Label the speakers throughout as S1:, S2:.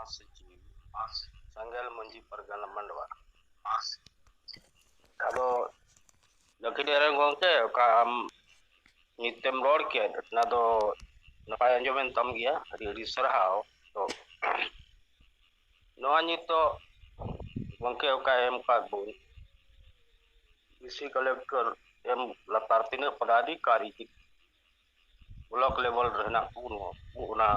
S1: महासचिव संगल मंजी परगना मंडवा अदो लकीडेरे गोंके का नित्यम रोड के ना दो नपाय अंजोमेन तम गया री सरहाव तो नोआ नितो गोंके का एम का बुन इसी कलेक्टर एम लतार तीन पदाधिकारी ब्लॉक लेवल रहना उना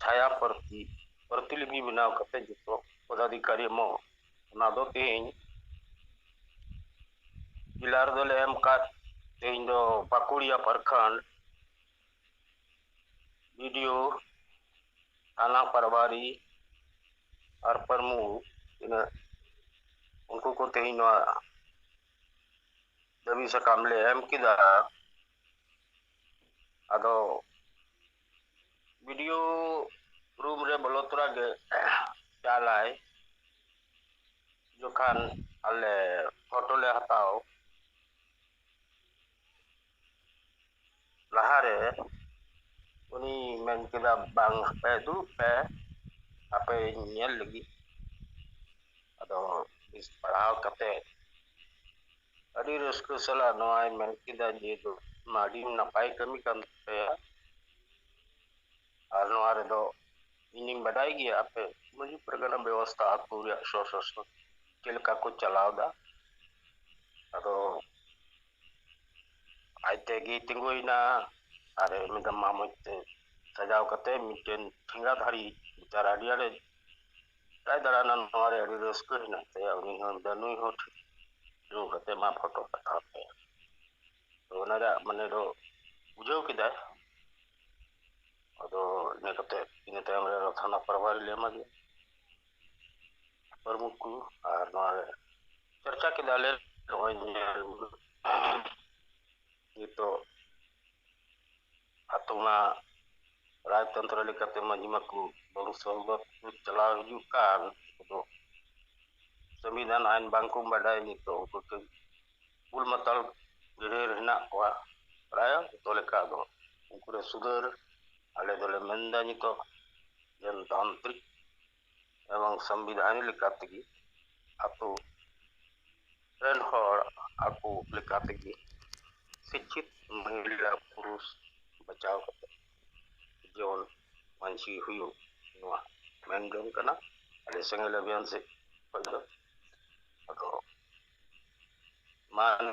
S1: छाया प्रतिलिपि बनाव कते जो पदाधिकारी मो ना दो तेन जिलार दले एम का तेन दो पाकुड़िया प्रखंड वीडियो थाना परवारी और प्रमुख उनको को तेन दबी सकाम ले एम किदा अदो वीडियो रूम रे बलोतरा गे चालाय जो खान अले फोटो ले हताओ लहारे उनी मेन किदा बांग पे दू पे आपे nyel lagi अदो इस पढ़ाव कते अडी रस्को सला नोआय मेन किदा जे दो माडी नपाय कमी kan पे और नोआरे दो इनिंग बदाई गया आपे मुझे प्रगना व्यवस्था पूरा सोसोस चिलका को चलाव दा अदो आइते गी तिंगुइना अरे मिदा मामते सजाव कते मिटेन ठिंगा धारी बिचारा डियारे काय दराना नोआरे अडी रस्को हिना ते उनी हो दनुई हो जो कते मा फोटो कथा पे तो नरा मने दो बुझो किदा अदो ने कते इन टाइम रे थाना प्रभारी ले मा प्रमुख को और नोआरे चर्चा के दाले तो अतुमा राजतंत्र लेकते मजिमा को बहु सहमत चला हिजुकान तो संविधान आइन बांको बडाय नि तो को उल मतल गेर हिना को प्राय तो लेका दो उनकुरे सुधर आले दोले मंदा नि तो जनतांत्रिक एवं संविधान लेकाते की अतो रेन हर आको लेकाते की शिक्षित महिला पुरुष बचाव करते जोन मानसी हुयो नोआ मेनगम कना अले संगल अभियान से पहले अतो मान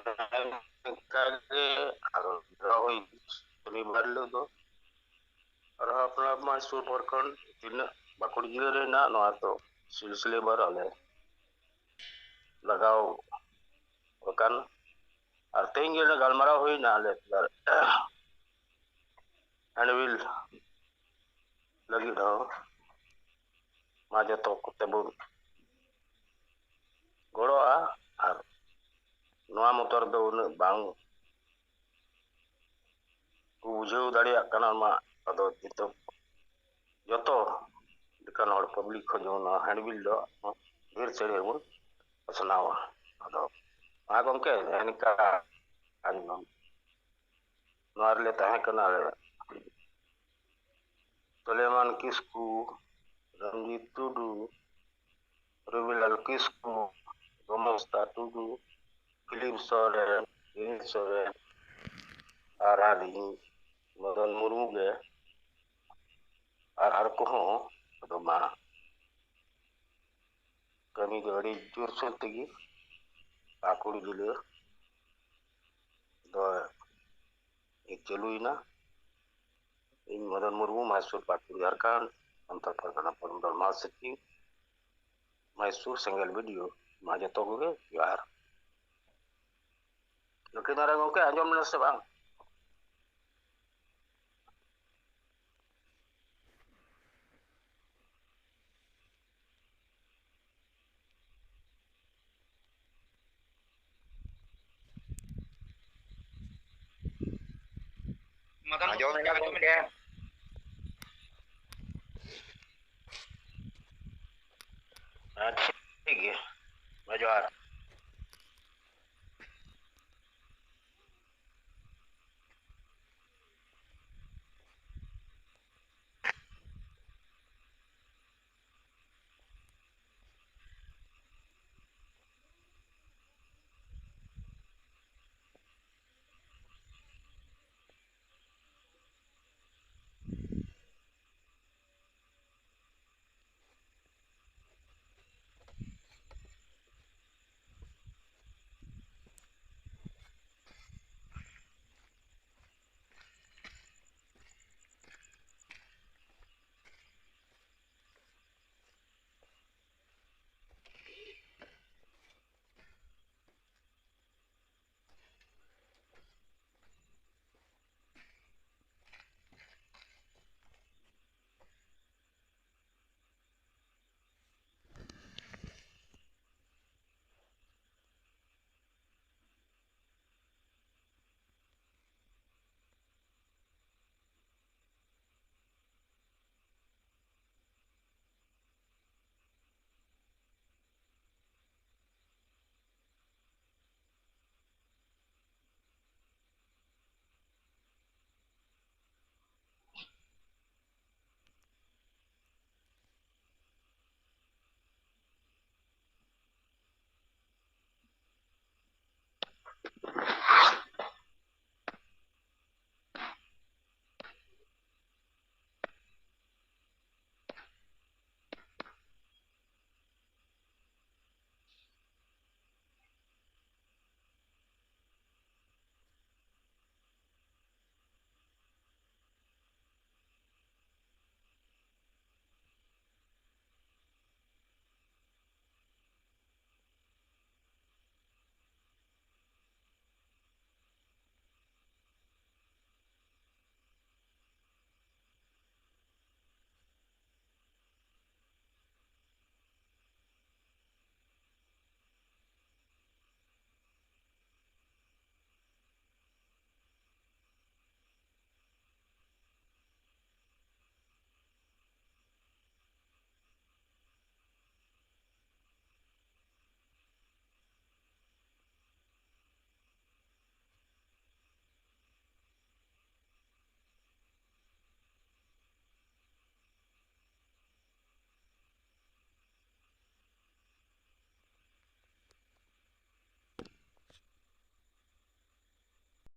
S1: कागे अरो रहोई तुनी बरलो दो और अपना मासूर प्रखंड तीन बाकुड़ जिले रे ना नोआ तो सिलसिले भर आले लगाओ वकान और तेंगे ने गलमरा हुई ना ले एंडविल लगी रहो माजे तो कुत्ते बुन गोड़ो और नोआ मोटर दो बांग बुझेव दाड़िया कना मा अदो जितो जतो दुकान और पब्लिक को जो ना हैंडबिल दो ढेर चढ़े बुन असनावा अदो आ गमके एनका अनम नोआर ले तहे कना सुलेमान किस्कू रंजीत टुडू रविलाल किस्कू गोमस्ता टुडू फिलिप सोरेन आरादी मदन मुर्मू गे और को तो मा कमी गड़ी जोर सोर तगी पाकुड़ जिले दो एक चलुईना इन मदन मुर्मू मैसूर पाकुड़ झारखंड अंतर परगना परमंडल महासचिव मैसूर संगल वीडियो माजे तो गे यार लकी नारा गोके आंजम न से बांग
S2: मदन जो मेरा बोल के
S1: ठीक है मजवार